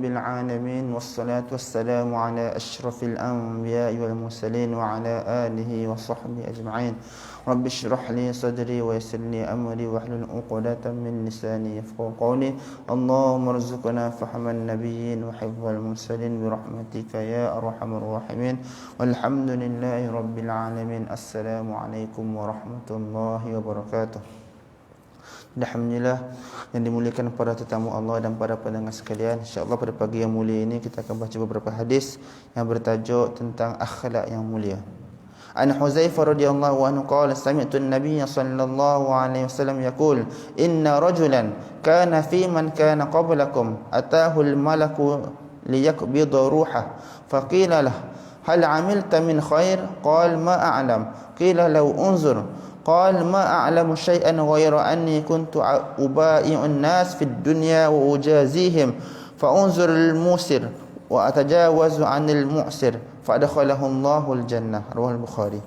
بالعالمين والصلاة والسلام على أشرف الأنبياء والمرسلين وعلى آله وصحبه أجمعين. رب اشرح لي صدري ويسر لي أمري واحلل عقدة من لساني يفقهوا قولي. اللهم ارزقنا فهم النبيين وحفظ المرسلين برحمتك يا أرحم الراحمين. والحمد لله رب العالمين. السلام عليكم ورحمة الله وبركاته. Alhamdulillah yang dimuliakan para tetamu Allah dan para pendengar sekalian, insya-Allah pada pagi yang mulia ini kita akan baca beberapa hadis yang bertajuk tentang akhlak yang mulia. An Huzaifah radhiyallahu anhu qala sami'tu an-nabiy sallallahu alaihi wasallam yaqul inna rajulan kana fi man kana qablakum atahu al-malaku liyaqbida ruhah faqila lahu hal 'amilta min khair qala ma a'lam qila law unzur قال ما أعلم شيئا غير أني كنت أبايع الناس في الدنيا وأجازيهم فأنظر الموسر وأتجاوز عن المعسر فأدخله الله الجنة. رواه البخاري.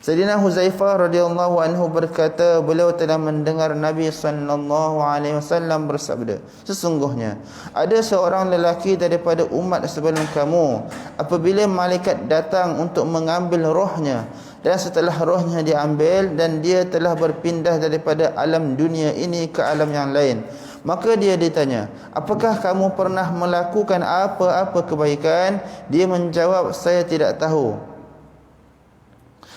Sayyidina Huzaifah radhiyallahu anhu berkata, beliau telah mendengar Nabi sallallahu alaihi wasallam bersabda, sesungguhnya ada seorang lelaki daripada umat sebelum kamu, apabila malaikat datang untuk mengambil rohnya, dan setelah rohnya diambil dan dia telah berpindah daripada alam dunia ini ke alam yang lain, maka dia ditanya, apakah kamu pernah melakukan apa-apa kebaikan? Dia menjawab, saya tidak tahu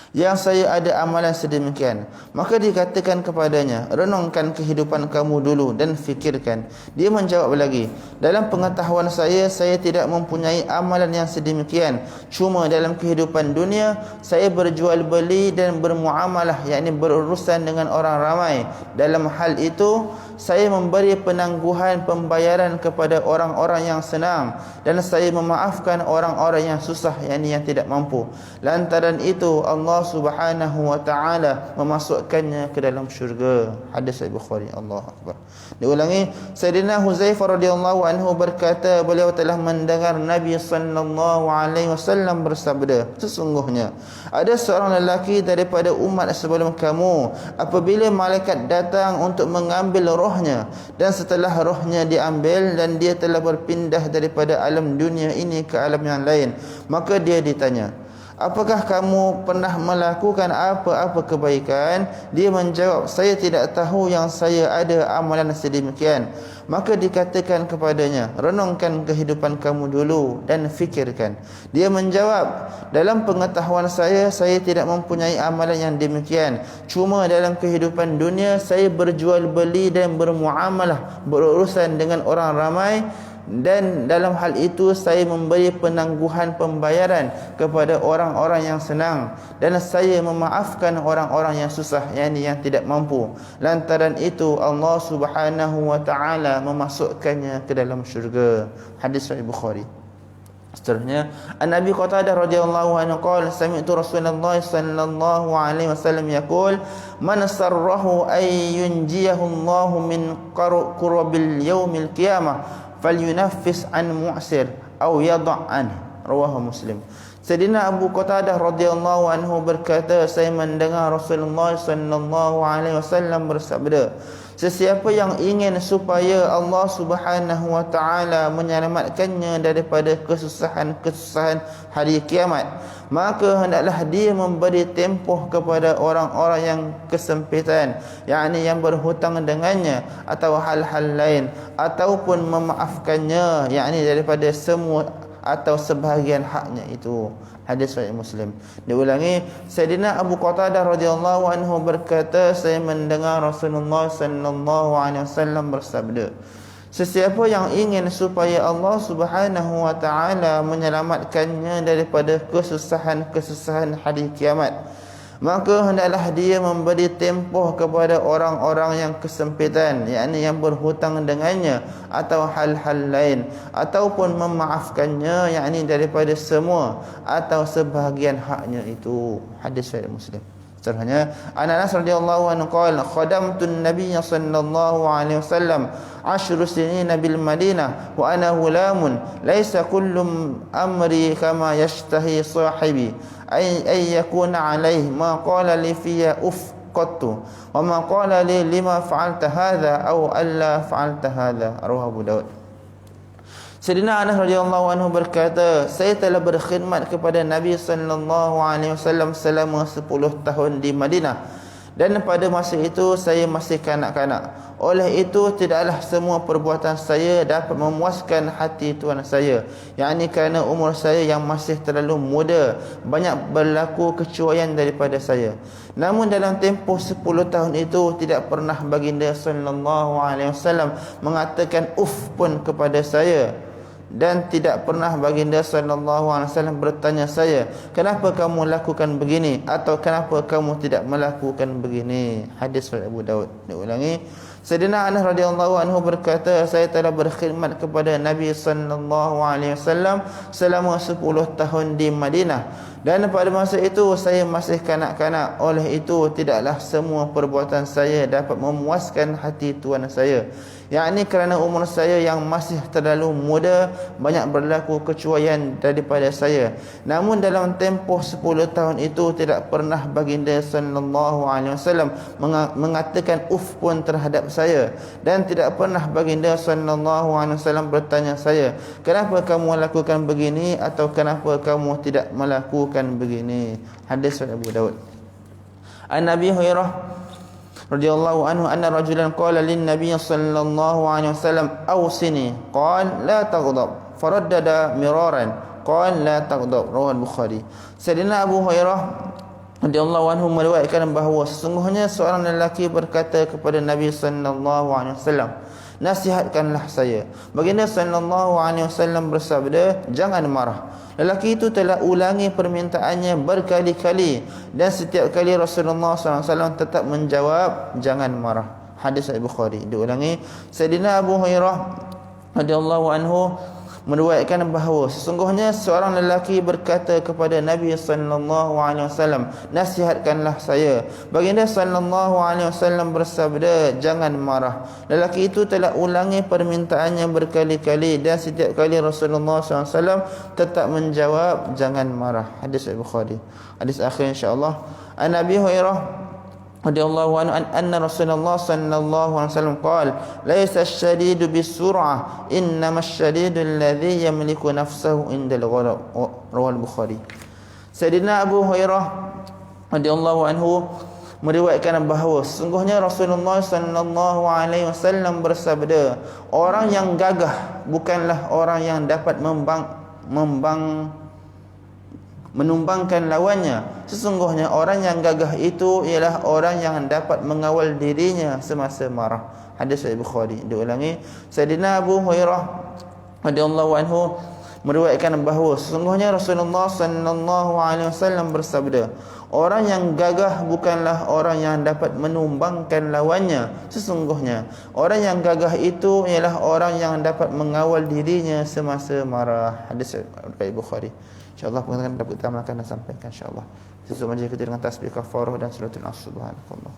yang saya ada amalan sedemikian. Maka dikatakan kepadanya, renungkan kehidupan kamu dulu dan fikirkan. Dia menjawab lagi, dalam pengetahuan saya tidak mempunyai amalan yang sedemikian. Cuma dalam kehidupan dunia saya berjual beli dan bermuamalah, yakni berurusan dengan orang ramai. Dalam hal itu saya memberi penangguhan pembayaran kepada orang-orang yang senang, dan saya memaafkan orang-orang yang susah, yakni yang tidak mampu. Lantaran itu Allah Subhanahu wa taala memasukkannya ke dalam syurga. Hadis Sahih Bukhari. Allahu akbar. Diulangi, Sayyidina Huzaifah radhiyallahu anhu berkata, beliau telah mendengar Nabi sallallahu alaihi wasallam bersabda, sesungguhnya ada seorang lelaki daripada umat sebelum kamu, apabila malaikat datang untuk mengambil rohnya, dan setelah rohnya diambil dan dia telah berpindah daripada alam dunia ini ke alam yang lain, maka dia ditanya, apakah kamu pernah melakukan apa-apa kebaikan? Dia menjawab, saya tidak tahu yang saya ada amalan sedemikian. Maka dikatakan kepadanya, renungkan kehidupan kamu dulu dan fikirkan. Dia menjawab, dalam pengetahuan saya tidak mempunyai amalan yang demikian. Cuma dalam kehidupan dunia saya berjual beli dan bermuamalah, berurusan dengan orang ramai, dan dalam hal itu saya memberi penangguhan pembayaran kepada orang-orang yang senang, dan saya memaafkan orang-orang yang susah, yakni yang tidak mampu. Lantaran itu Allah Subhanahu wa taala memasukkannya ke dalam syurga. Hadis Sahih Bukhari. Seterusnya, An-Nabi Qatadah radhiyallahu anhu qala sami'tu Rasulullah sallallahu alaihi wasallam yaqul man sarrahu ay yunjiyahu Allah min qurabil yaumil qiyamah falyunaffis an mu'sir aw yad'an. Rawahu Muslim. Sayyidina Abu Qatadah radhiyallahu anhu berkata, saya mendengar Rasulullah sallallahu alaihi wasallam bersabda, sesiapa yang ingin supaya Allah Subhanahu wa taala menyelamatkannya daripada kesusahan-kesusahan hari kiamat, maka hendaklah dia memberi tempoh kepada orang-orang yang kesempitan, yakni yang berhutang dengannya atau hal-hal lain, ataupun memaafkannya, yakni daripada semua atau sebahagian haknya itu. Hadis Sahih Muslim. Diulangi, Sayyidina Abu Qatadah radhiyallahu anhu berkata, saya mendengar Rasulullah sallallahu alaihi wasallam bersabda, sesiapa yang ingin supaya Allah Subhanahu wa taala menyelamatkannya daripada kesusahan-kesusahan hari kiamat, maka hendaklah dia memberi tempoh kepada orang-orang yang kesempitan, yakni yang berhutang dengannya atau hal-hal lain, ataupun memaafkannya, yakni daripada semua atau sebahagian haknya itu. Hadis Sahih Muslim. Seterusnya, Anas radhiyallahu anhu qala khadamtu an-nabiy sallallahu alaihi wasallam 10 sinina bil Madinah wa ana gulamun laisa kullu amri kama yashtahi sahibi ay yakuna alaihi ma qala li fiya qattu wa ma qala li lima fa'alta hadha aw alla fa'alta hadha. Rawahu Abu Daud. Sayyidina Anas radhiyallahu anhu berkata, saya telah berkhidmat kepada Nabi sallallahu alaihi wasallam selama 10 tahun di Madinah, dan pada masa itu saya masih kanak-kanak. Oleh itu tidaklah semua perbuatan saya dapat memuaskan hati tuan saya, yakni kerana umur saya yang masih terlalu muda, banyak berlaku kecuaian daripada saya. Namun dalam tempoh 10 tahun itu tidak pernah baginda sallallahu alaihi wasallam mengatakan uff pun kepada saya, dan tidak pernah baginda sallallahu alaihi wasallam bertanya saya, kenapa kamu lakukan begini, atau kenapa kamu tidak melakukan begini. Hadis riwayat Abu Daud. Diulangi, Sayyidina Anas radhiyallahu anhu berkata, saya telah berkhidmat kepada Nabi sallallahu alaihi wasallam selama 10 tahun di Madinah, dan pada masa itu saya masih kanak-kanak. Oleh itu tidaklah semua perbuatan saya dapat memuaskan hati tuan saya, yakni kerana umur saya yang masih terlalu muda, banyak berlaku kecuaian daripada saya. Namun dalam tempoh 10 tahun itu tidak pernah baginda sallallahu alaihi wasallam mengatakan uff pun terhadap saya, dan tidak pernah baginda sallallahu alaihi wasallam bertanya saya, kenapa kamu lakukan begini, atau kenapa kamu tidak melakukan begini. Hadis Abu Daud. An Nabi Hurairah radhiyallahu anhu anna rajulan qala lin nabiy sallallahu alaihi wasallam awsini, qala la taghdab, faraddada miraran, qala la taghdab. Riwayat Bukhari. Sayyidina Abu Hurairah radhiyallahu anhu meriwayatkan bahawa sesungguhnya seorang lelaki berkata kepada Nabi sallallahu alaihi wasallam, nasihatkanlah saya. Baginda sallallahu alaihi wasallam bersabda, jangan marah. Lelaki itu telah ulangi permintaannya berkali-kali, dan setiap kali Rasulullah SAW tetap menjawab, jangan marah. Hadis Sahih Bukhari. Diulangi, Sayyidina Abu Hurairah radhiyallahu anhu meriwayatkan bahawa sesungguhnya seorang lelaki berkata kepada Nabi sallallahu alaihi wasallam, nasihatkanlah saya. Baginda sallallahu alaihi wasallam bersabda, jangan marah. Lelaki itu telah ulangi permintaannya berkali-kali, dan setiap kali Rasulullah SAW tetap menjawab, jangan marah. Hadis Bukhari. Hadis akhir insya-Allah. An Nabi Hurairah radhiyallahu anhu anna Rasulullah sallallahu alaihi wasallam qala, laisa asy-syadidu bis-sur'ah, innama asy-syadidu alladhi yamliku nafsahu indal ghadab. Riwayat Bukhari. Sayyidina Abu Hurairah radhiyallahu anhu meriwayatkan bahawa sesungguhnya Rasulullah sallallahu alaihi wasallam bersabda, orang yang gagah bukanlah orang yang dapat menumbangkan lawannya. Sesungguhnya orang yang gagah itu ialah orang yang dapat mengawal dirinya semasa marah. Hadis Sahih Bukhari. Diulangi, Sayyidina Abu Hurairah radhiyallahu anhu meriwayatkan bahawa sesungguhnya Rasulullah sallallahu alaihi wasallam bersabda, orang yang gagah bukanlah orang yang dapat menumbangkan lawannya. Sesungguhnya orang yang gagah itu ialah orang yang dapat mengawal dirinya semasa marah. Hadis riwayat Bukhari. InsyaAllah pengajian dapat kita amalkan dan sampaikan insyaAllah. Sesuatu majlis kita dengan tasbih kafarah dan salatul asr. Subhanallah.